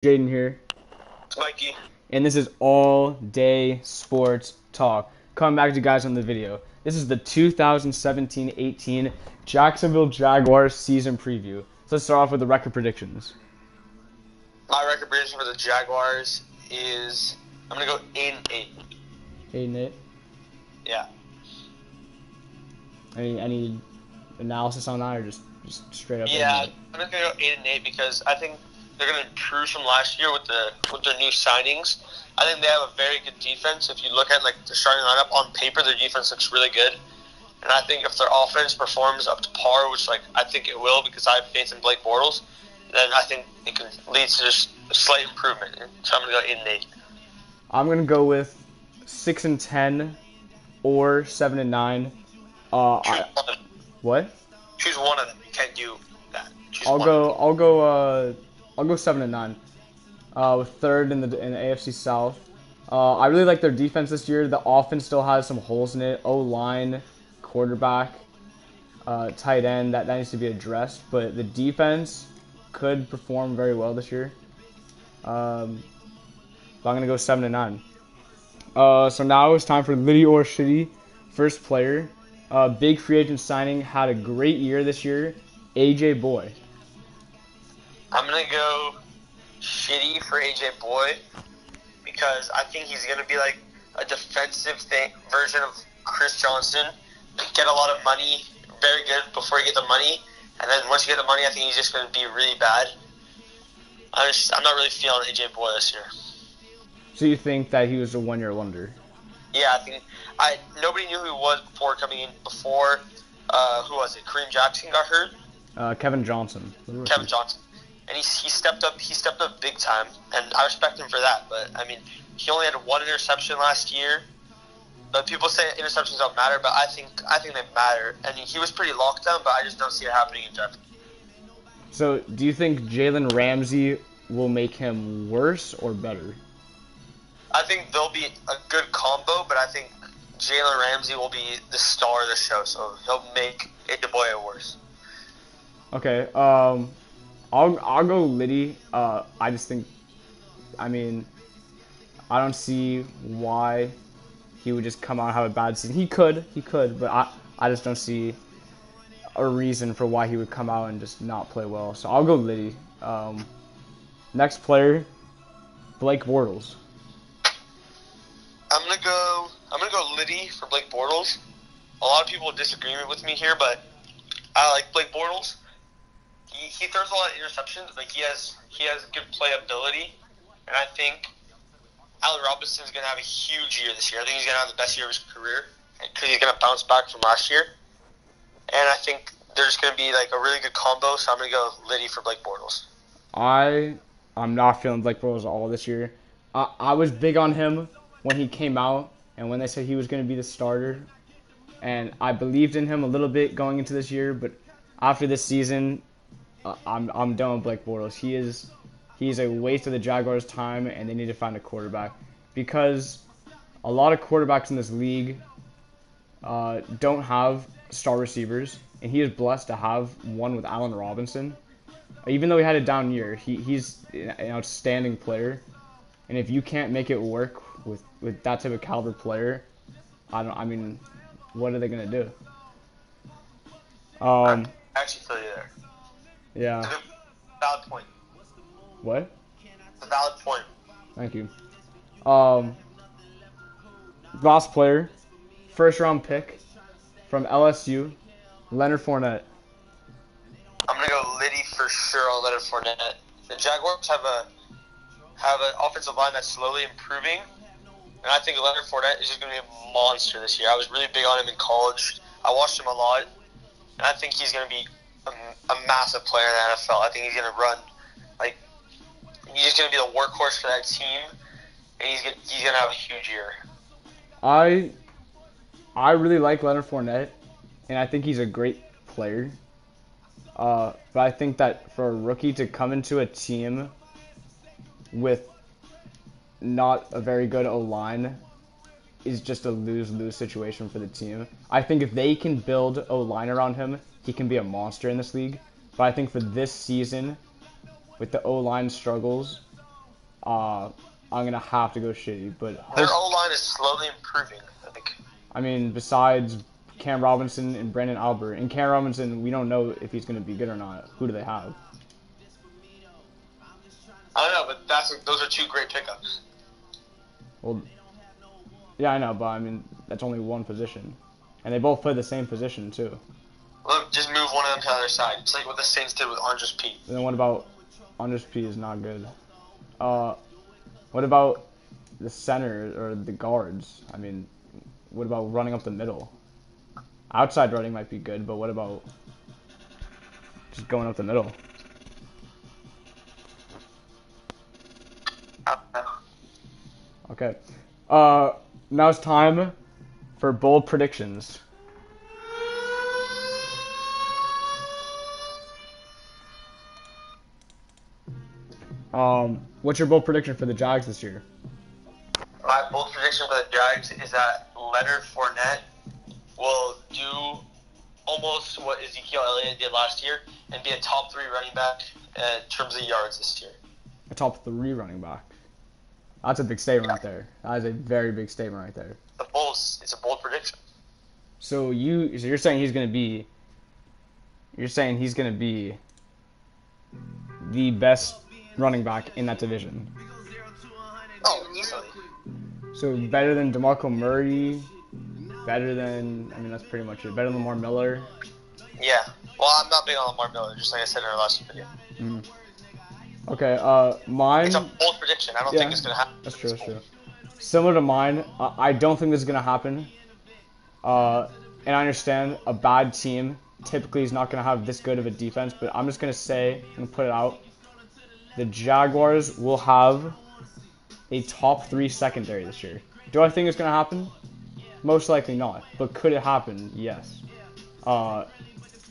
Jaden here, It's Mikey. and this is All Day Sports Talk. Coming back to you guys on the video. This is the 2017-18 Jacksonville Jaguars season preview. So let's start off with the record predictions. My record prediction for the Jaguars is I'm gonna go 8-8. 8-8. Yeah. Any analysis on that, or just straight up? Yeah, 8-8? I'm just gonna go 8-8 because I think they're gonna improve from last year with their new signings. I think they have a very good defense. If you look at the starting lineup on paper, their defense looks really good. And I think if their offense performs up to par, which I think it will because I have faith in Blake Bortles, then I think it can lead to just a slight improvement. So I'm gonna go 8-8. I'm gonna go with 6-10 or 7-9. What? Choose one of them. You can't do that. Choose I'll one. go 7-9. With third in the AFC South. I really like their defense this year. The offense still has some holes in it. O-line, quarterback, tight end, that needs to be addressed. But the defense could perform very well this year. But I'm gonna go 7-9. So now it's time for Liddy or Shitty. First player. Big free agent signing, had a great year this year. AJ Boy. I'm going to go shitty for AJ Boy because I think he's going to be like a defensive version of Chris Johnson. Get a lot of money, very good before you get the money. And then once you get the money, I think he's just going to be really bad. I'm not really feeling AJ Boy this year. So you think that he was a one-year wonder? Yeah, I think nobody knew who he was before coming in. Before, who was it? Kareem Jackson got hurt. Kevin Johnson. Kevin Johnson, and he stepped up. He stepped up big time, and I respect him for that. But I mean, he only had one interception last year. But people say interceptions don't matter, but I think they matter. And he was pretty locked down, but I just don't see it happening in Jacksonville. So do you think Jalen Ramsey will make him worse or better? I think they'll be a good combo, but I think Jalen Ramsey will be the star of the show, so he'll make AJ Boy worse. Okay. I'll go Liddy. I just think, I don't see why he would just come out and have a bad season. He could, but I just don't see a reason for why he would come out and just not play well. So I'll go Liddy. Next player, Blake Bortles. I'm gonna go Liddy for Blake Bortles. A lot of people will disagree with me here, but I like Blake Bortles. He throws a lot of interceptions, but he has good playability, and I think Allen Robinson's gonna have a huge year this year. I think he's gonna have the best year of his career because he's gonna bounce back from last year, and I think there's gonna be like a really good combo. So I'm gonna go Liddy for Blake Bortles. I'm not feeling Blake Bortles at all this year. I was big on him when he came out and when they said he was going to be the starter, and I believed in him a little bit going into this year. But after this season, I'm done with Blake Bortles. He is a waste of the Jaguars' time, and they need to find a quarterback because a lot of quarterbacks in this league don't have star receivers, and he is blessed to have one with Allen Robinson. Even though he had a down year, he's an outstanding player, and if you can't make it work with that type of caliber player, what are they gonna do? I actually feel you there. Yeah. It's a valid point. What? It's a valid point. Thank you. Last player, first round pick from LSU, Leonard Fournette. I'm gonna go Liddy for sure on Leonard Fournette. The Jaguars have an offensive line that's slowly improving, and I think Leonard Fournette is just gonna be a monster this year. I was really big on him in college. I watched him a lot, and I think he's gonna be a massive player in the NFL. I think he's gonna run he's just gonna be the workhorse for that team, and he's gonna have a huge year. I really like Leonard Fournette, and I think he's a great player. But I think that for a rookie to come into a team with not a very good O-line is just a lose-lose situation for the team. I think if they can build O-line around him, he can be a monster in this league. But I think for this season, with the O-line struggles, I'm gonna have to go shitty. But Their O-line is slowly improving, I think. I mean, besides Cam Robinson and Brandon Albert, and Cam Robinson, we don't know if he's gonna be good or not. Who do they have? I don't know, but those are two great pickups. Well, yeah, I know, but I mean, that's only one position. And they both play the same position, too. Look, just move one of them to the other side. It's like what the Saints did with Andres Pete. And then what about Andres P is not good. What about the center or the guards? I mean, what about running up the middle? Outside running might be good, but what about just going up the middle? Okay. Now it's time for bold predictions. What's your bold prediction for the Jags this year? My bold prediction for the Jags is that Leonard Fournette will do almost what Ezekiel Elliott did last year and be a top 3 running back in terms of yards this year. A top 3 running back. That's a big statement right there. That is a very big statement right there. It's a bold prediction. So you're saying he's gonna be the best running back in that division. Oh, easily. So better than DeMarco Murray, better than, I mean, that's pretty much it. Better than Lamar Miller. Yeah. Well, I'm not big on Lamar Miller, just like I said in our last video. Okay, mine. It's a bold prediction. I don't think it's gonna happen. That's true. Similar to mine, I don't think this is gonna happen. And I understand a bad team typically is not gonna have this good of a defense, but I'm just gonna say and put it out. The Jaguars will have a top 3 secondary this year. Do I think it's gonna happen? Most likely not. But could it happen? Yes.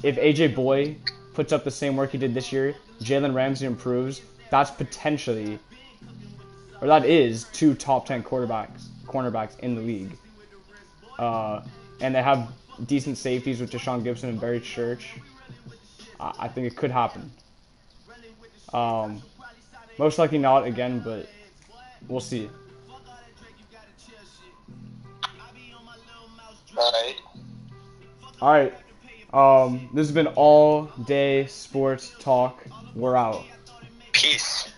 If AJ Boy puts up the same work he did this year, Jalen Ramsey improves, that is 2 top 10 cornerbacks in the league. And they have decent safeties with Deshaun Gibson and Barry Church. I think it could happen. Most likely not again, but we'll see. Alright. This has been All Day Sports Talk. We're out. Peace.